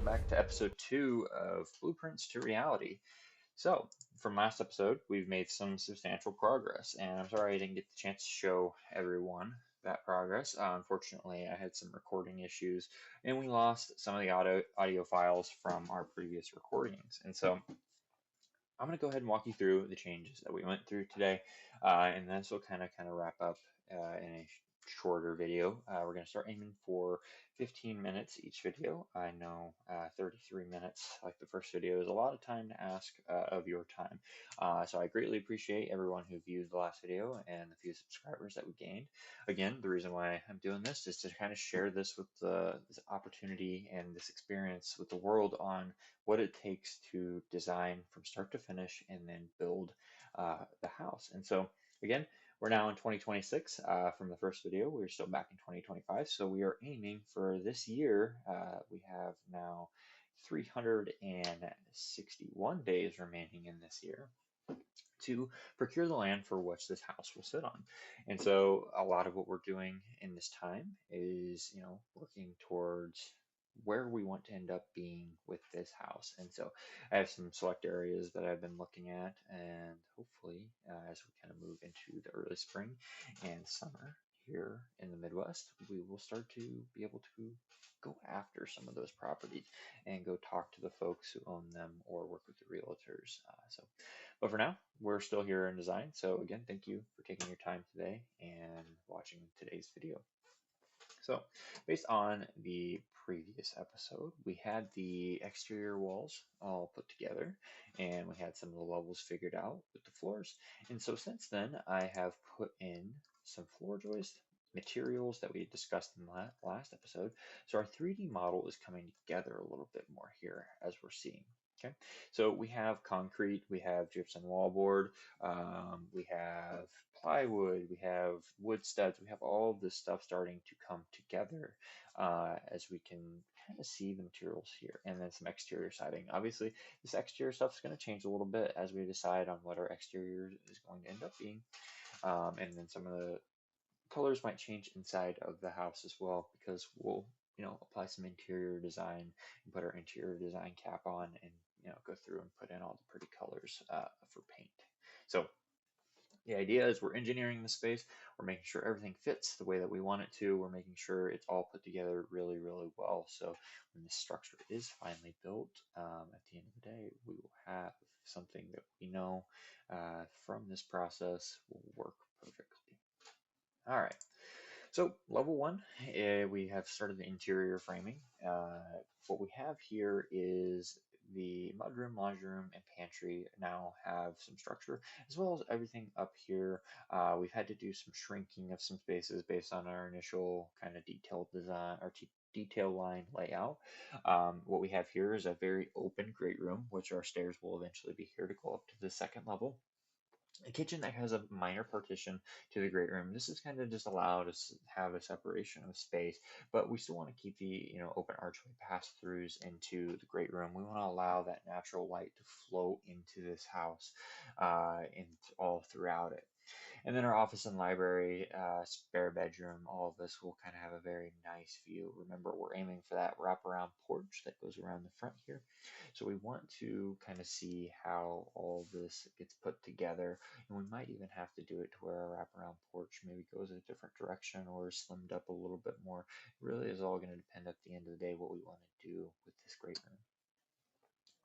welcome back to episode 2 of Blueprints to Reality. So, from last episode, we've made some substantial progress, and I'm sorry I didn't get the chance to show everyone that progress. Unfortunately, I had some recording issues, and we lost some of the audio files from our previous recordings. And so, I'm going to go ahead and walk you through the changes that we went through today, and this will kind of wrap up in a shorter video. We're going to start aiming for 15 minutes each video. I know 33 minutes, like the first video, is a lot of time to ask of your time. So I greatly appreciate everyone who viewed the last video and the few subscribers that we gained. Again, the reason why I'm doing this is to kind of share this with this opportunity and this experience with the world on what it takes to design from start to finish and then build the house. And so, again, we're now in 2026 from the first video. We're still back in 2025. So we are aiming for this year. We have now 361 days remaining in this year to procure the land for which this house will sit on. And so a lot of what we're doing in this time is, working towards where we want to end up being with this house. And so I have some select areas that I've been looking at, and hopefully, as we kind of move into the early spring and summer here in the Midwest, we will start to be able to go after some of those properties and go talk to the folks who own them or work with the realtors. But for now, we're still here in design. So again, thank you for taking your time today and watching today's video. So based on the previous episode, we had the exterior walls all put together and we had some of the levels figured out with the floors. And so since then, I have put in some floor joist materials that we discussed in the last episode. So our 3D model is coming together a little bit more here as we're seeing. Okay, so we have concrete, we have gypsum wallboard, we have plywood, we have wood studs, we have all of this stuff starting to come together as we can kind of see the materials here, and then some exterior siding. Obviously, this exterior stuff is going to change a little bit as we decide on what our exterior is going to end up being, and then some of the colors might change inside of the house as well because we'll apply some interior design and put our interior design cap on and go through and put in all the pretty colors for paint. So the idea is we're engineering the space, we're making sure everything fits the way that we want it to, we're making sure it's all put together really, really well. So when the structure is finally built, at the end of the day, we will have something that we know from this process will work perfectly. All right. So level one, we have started the interior framing. What we have here is the mudroom, laundry room, and pantry now have some structure, as well as everything up here. We've had to do some shrinking of some spaces based on our initial kind of detailed design or detail line layout. What we have here is a very open great room, which our stairs will eventually be here to go up to the second level. A kitchen that has a minor partition to the great room. This is kind of just allowed us to have a separation of space, but we still want to keep the open archway pass-throughs into the great room. We want to allow that natural light to flow into this house and all throughout it. And then our office and library, spare bedroom, all of this will kind of have a very nice view. Remember, we're aiming for that wraparound porch that goes around the front here. So we want to kind of see how all this gets put together. And we might even have to do it to where our wraparound porch maybe goes a different direction or is slimmed up a little bit more. It really is all going to depend at the end of the day what we want to do with this great room.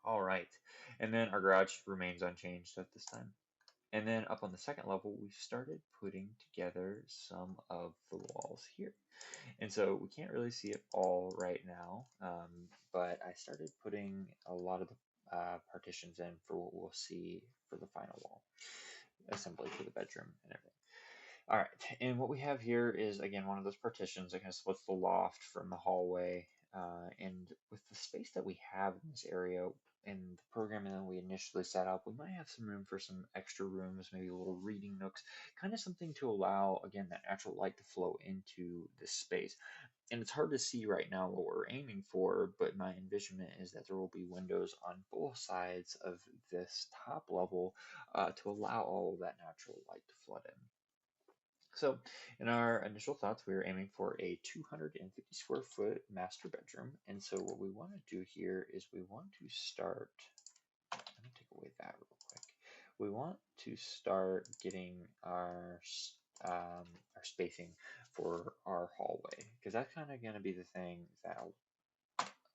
All right. And then our garage remains unchanged at this time. And then up on the second level, we started putting together some of the walls here. And so we can't really see it all right now, but I started putting a lot of the partitions in for what we'll see for the final wall assembly for the bedroom and everything. All right, and what we have here is, again, one of those partitions that kind of splits the loft from the hallway. And with the space that we have in this area in the programming that we initially set up, we might have some room for some extra rooms, maybe little reading nooks, kind of something to allow, again, that natural light to flow into this space. And it's hard to see right now what we're aiming for, but my envisionment is that there will be windows on both sides of this top level to allow all of that natural light to flood in. So in our initial thoughts, we were aiming for a 250 square foot master bedroom. And so what we want to do here is we want to start, let me take away that real quick. We want to start getting our spacing for our hallway, because that's kind of going to be the thing that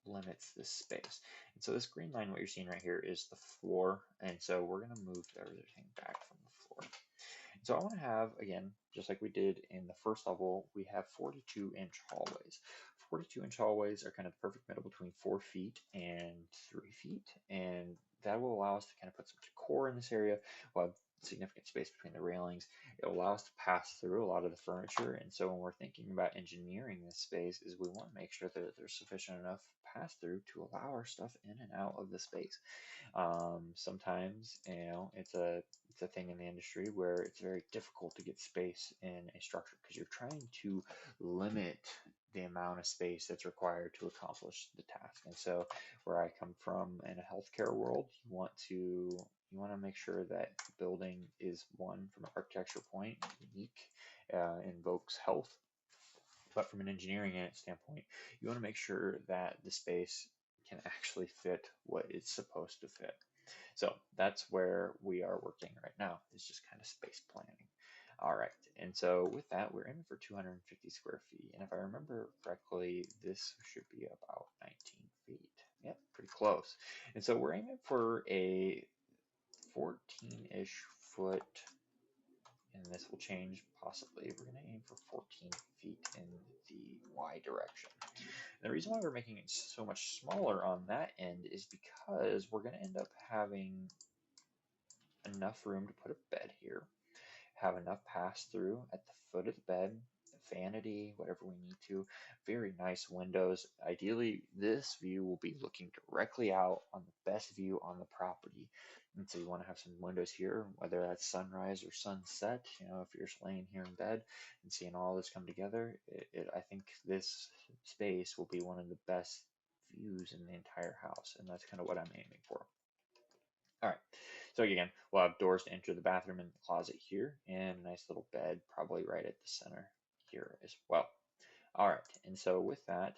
limits this space. And so this green line, what you're seeing right here is the floor. And so we're going to move everything back from the floor. So I want to have, again, just like we did in the first level, we have 42-inch hallways. 42-inch hallways are kind of the perfect middle between 4 feet and 3 feet, and that will allow us to kind of put some decor in this area. We'll have significant space between the railings. It will allow us to pass through a lot of the furniture, and so when we're thinking about engineering this space, is we want to make sure that there's sufficient enough pass through to allow our stuff in and out of the space. Sometimes, it's a thing in the industry where it's very difficult to get space in a structure because you're trying to limit the amount of space that's required to accomplish the task. And so, where I come from in a healthcare world, you want to make sure that the building is one from an architecture point unique, invokes health. But from an engineering standpoint, you want to make sure that the space can actually fit what it's supposed to fit. So that's where we are working right now, is just kind of space planning. All right, and so with that, we're aiming for 250 square feet. And if I remember correctly, this should be about 19 feet. Yep, pretty close. And so we're aiming for a 14-ish foot, and this will change possibly. We're going to aim for 14 feet in the Y direction. And the reason why we're making it so much smaller on that end is because we're going to end up having enough room to put a bed here, have enough pass through at the foot of the bed, vanity, whatever we need to, very nice windows. Ideally, this view will be looking directly out on the best view on the property. And so you want to have some windows here, whether that's sunrise or sunset. If you're just laying here in bed and seeing all this come together, I think this space will be one of the best views in the entire house. And that's kind of what I'm aiming for. All right, so again, we'll have doors to enter the bathroom and the closet here, and a nice little bed probably right at the center here as well. All right, and so with that,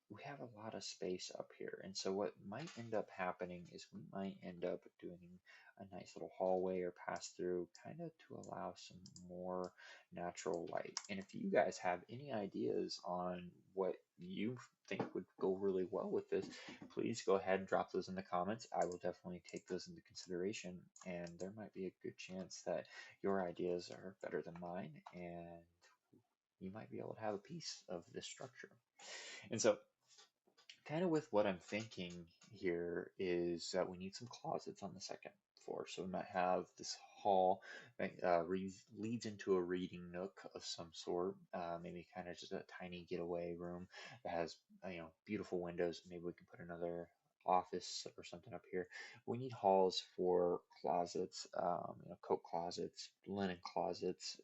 we have a lot of space up here. And so what might end up happening is we might end up doing a nice little hallway or pass through, kind of to allow some more natural light. And if you guys have any ideas on what you think would go really well with this, please go ahead and drop those in the comments. I will definitely take those into consideration, and there might be a good chance that your ideas are better than mine, and you might be able to have a piece of this structure. And so kind of with what I'm thinking here is that we need some closets on the second floor. So we might have this hall that leads into a reading nook of some sort, maybe kind of just a tiny getaway room that has beautiful windows. Maybe we can put another office or something up here. We need halls for closets, coat closets, linen closets,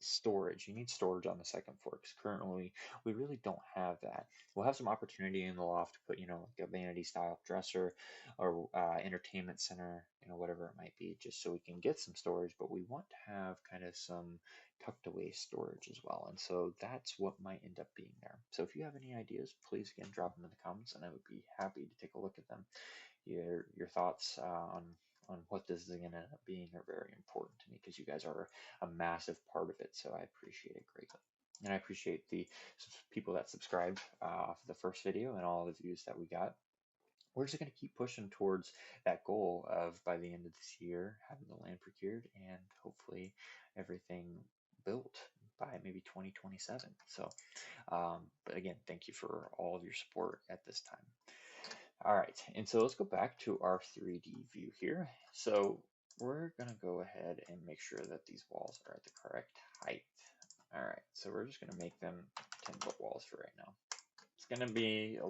storage. You need storage on the second floor because currently we really don't have that. We'll have some opportunity in the loft to put, like a vanity style dresser or entertainment center, whatever it might be, just so we can get some storage. But we want to have kind of some tucked away storage as well. And so that's what might end up being there. So if you have any ideas, please again drop them in the comments, and I would be happy to take a look at them. Your thoughts on what this is going to end up being are very important to me because you guys are a massive part of it. So I appreciate it greatly. And I appreciate the people that subscribed off of the first video and all the views that we got. We're just going to keep pushing towards that goal of, by the end of this year, having the land procured and hopefully everything built by maybe 2027. So, but again, thank you for all of your support at this time. All right, and so let's go back to our 3D view here. So we're gonna go ahead and make sure that these walls are at the correct height. All right, so we're just gonna make them 10-foot walls for right now. It's gonna be a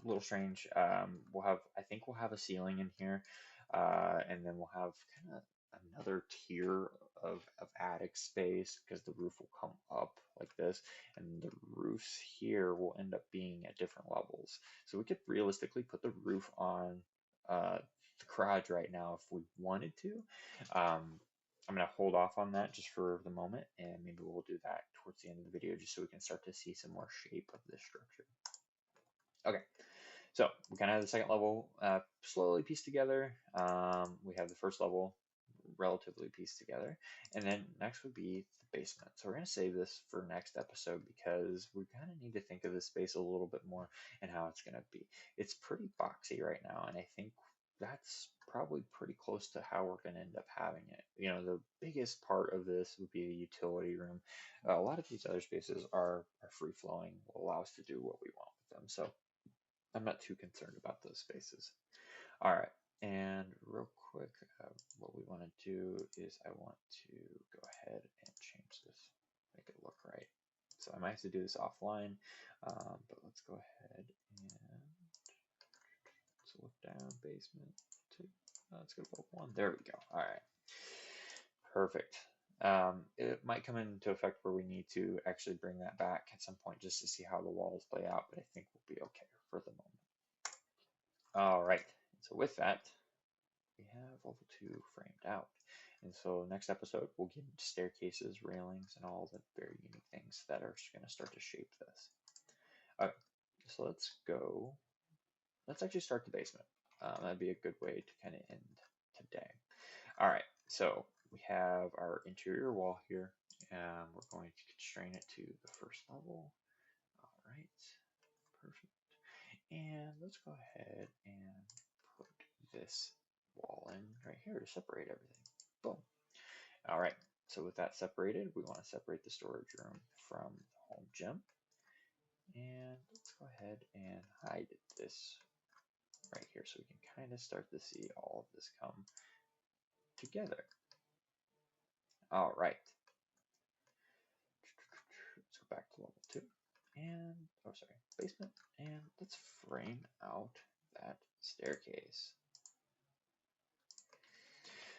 little strange. I think we'll have a ceiling in here, and then we'll have kind of another tier of attic space because the roof will come up like this, and the roofs here will end up being at different levels. So we could realistically put the roof on the garage right now if we wanted to. I'm going to hold off on that just for the moment, and maybe we'll do that towards the end of the video just so we can start to see some more shape of this structure. Okay, so we kind of have the second level slowly pieced together. We have the first level relatively pieced together, and then next would be the basement. So we're going to save this for next episode because we kind of need to think of this space a little bit more and how it's going to be. It's pretty boxy right now, and I think that's probably pretty close to how we're going to end up having it. You know, the biggest part of this would be the utility room. A lot of these other spaces are free flowing, will allow us to do what we want with them. So I'm not too concerned about those spaces. All right, and real quick, what we want to do is I want to go ahead and change this, make it look right. So I might have to do this offline, but let's go ahead and let's look down, basement 2. Let's go to 1. There we go. All right, perfect. It might come into effect where we need to actually bring that back at some point just to see how the walls play out, but I think we'll be okay for the moment. All right, so with that, we have level 2 framed out. And so next episode, we'll get into staircases, railings, and all the very unique things that are going to start to shape this. Okay, so let's actually start the basement. That'd be a good way to kind of end today. All right, so we have our interior wall here. We're going to constrain it to the first level. All right, perfect. And let's go ahead and put this wall in right here to separate everything. Boom. All right, so with that separated, we want to separate the storage room from the home gym. And let's go ahead and hide this right here so we can kind of start to see all of this come together. All right. Let's go back to level 2 and, oh, sorry, basement. And let's frame out that staircase.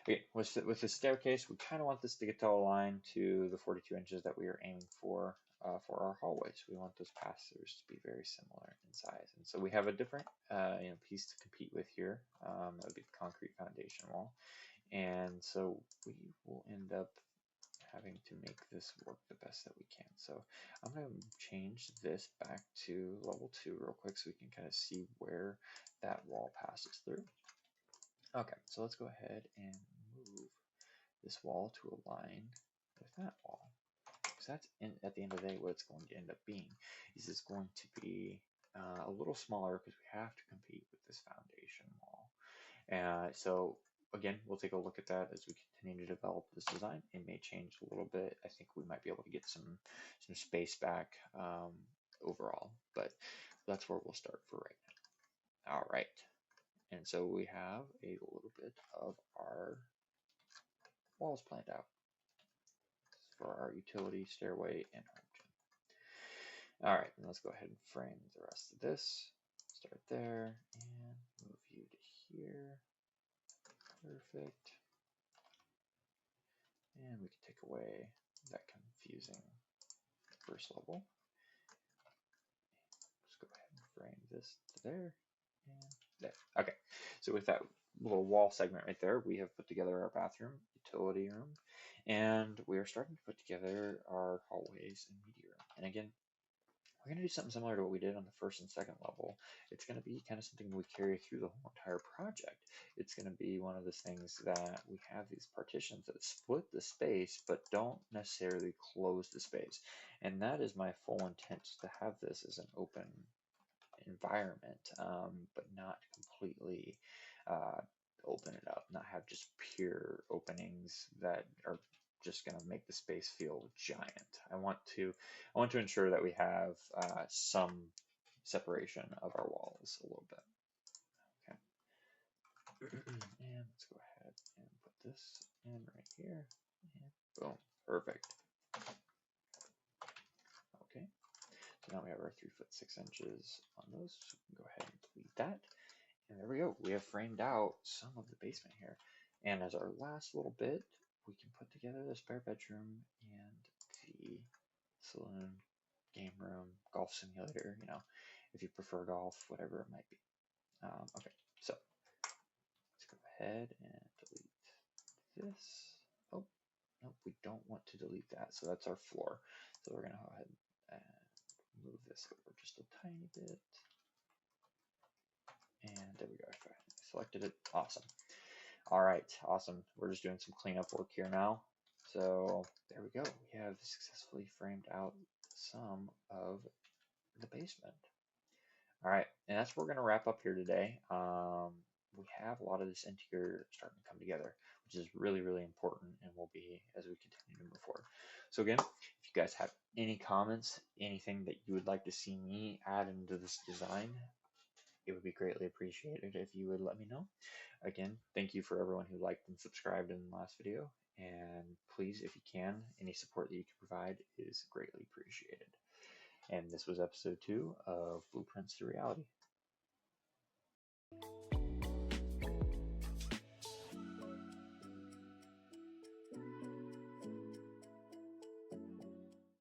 Okay, with the staircase, we kind of want this to get to align to the 42 inches that we are aiming for our hallways. We want those pass-throughs to be very similar in size. And so we have a different piece to compete with here. That would be the concrete foundation wall. And so we will end up having to make this work the best that we can. So I'm going to change this back to level 2 real quick so we can kind of see where that wall passes through. Okay, so let's go ahead and move this wall to align with that wall. So that's at the end of the day what it's going to end up being. Is it's going to be a little smaller because we have to compete with this foundation wall. So again, we'll take a look at that as we continue to develop this design. It may change a little bit. I think we might be able to get some space back overall, but that's where we'll start for right now. All right. And so we have a little bit of our walls planned out for our utility, stairway, and home gym. All right, and let's go ahead and frame the rest of this. Start there and move you to here. Perfect. And we can take away that confusing first level. Let's go ahead and frame this to there and there. Okay, so with that little wall segment right there, we have put together our bathroom, utility room, and we are starting to put together our hallways and media room. And again, we're going to do something similar to what we did on the first and second level. It's going to be kind of something we carry through the whole entire project. It's going to be one of those things that we have these partitions that split the space but don't necessarily close the space. And that is my full intent, to have this as an open environment, but not completely open it up, not have just pure openings that are just going to make the space feel giant. I want to ensure that we have some separation of our walls a little bit. Okay. And let's go ahead and put this in right here. And boom, perfect. Okay. So now we have our 3 foot 6 inches on those. So we can go ahead and delete that. And there we go. We have framed out some of the basement here. And as our last little bit, we can put together the spare bedroom and the saloon, game room, golf simulator, if you prefer golf, whatever it might be. Okay, so let's go ahead and delete this. Oh, no, we don't want to delete that. So that's our floor. So we're gonna go ahead and move this over just a tiny bit. And there we go. I selected it. Awesome. All right, awesome. We're just doing some cleanup work here now. So there we go. We have successfully framed out some of the basement. All right, and that's where we're going to wrap up here today. We have a lot of this interior starting to come together, which is really, really important and will be as we continue to move forward. So again, if you guys have any comments, anything that you would like to see me add into this design, it would be greatly appreciated if you would let me know. Again, thank you for everyone who liked and subscribed in the last video. And please, if you can, any support that you can provide is greatly appreciated. And this was episode 2 of Blueprints to Reality.